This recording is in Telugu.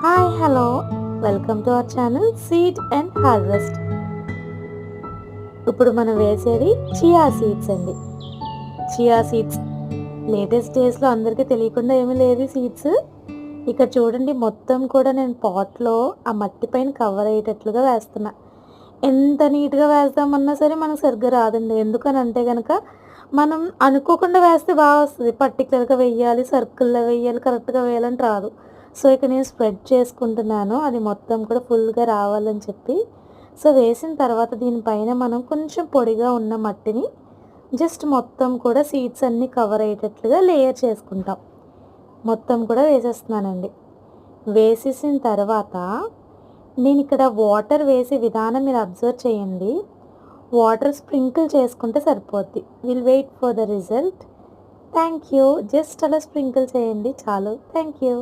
Hi hello welcome to our channel seed and harvest. ఇప్పుడు మనం వేసేది చియా సీడ్స్ అండి. చియా సీడ్స్ లేటెస్ట్ డేస్లో అందరికీ తెలియకుండా ఏమీ లేదు సీడ్స్. ఇక్కడ చూడండి, మొత్తం కూడా నేను పాట్లో ఆ మట్టి పైన కవర్ అయ్యేటట్లుగా వేస్తున్నా. ఎంత నీట్గా వేద్దామన్నా సరే మనకు సరిగ్గా రాదండి. ఎందుకని అంటే కనుక మనం అనుకోకుండా వేస్తే బాగా వస్తుంది. పర్టికులర్గా వేయాలి, సర్కిల్లో వేయాలి, కరెక్ట్గా వేయాలని రాదు. సో ఇక్కడ నేను స్ప్రెడ్ చేసుకుంటున్నాను, అది మొత్తం కూడా ఫుల్గా రావాలని చెప్పి. సో వేసిన తర్వాత దీనిపైన మనం కొంచెం పొడిగా ఉన్న మట్టిని జస్ట్ మొత్తం కూడా సీడ్స్ అన్నీ కవర్ అయ్యేటట్లుగా లేయర్ చేసుకుంటాం. మొత్తం కూడా వేసేస్తున్నానండి. వేసేసిన తర్వాత నేను ఇక్కడ వాటర్ వేసే విధానం మీరు అబ్జర్వ్ చేయండి. వాటర్ స్ప్రింకిల్ చేసుకుంటే సరిపోద్ది. Will wait for the result. Thank you. Just అలా స్ప్రింకిల్ చేయండి చాలు. Thank you.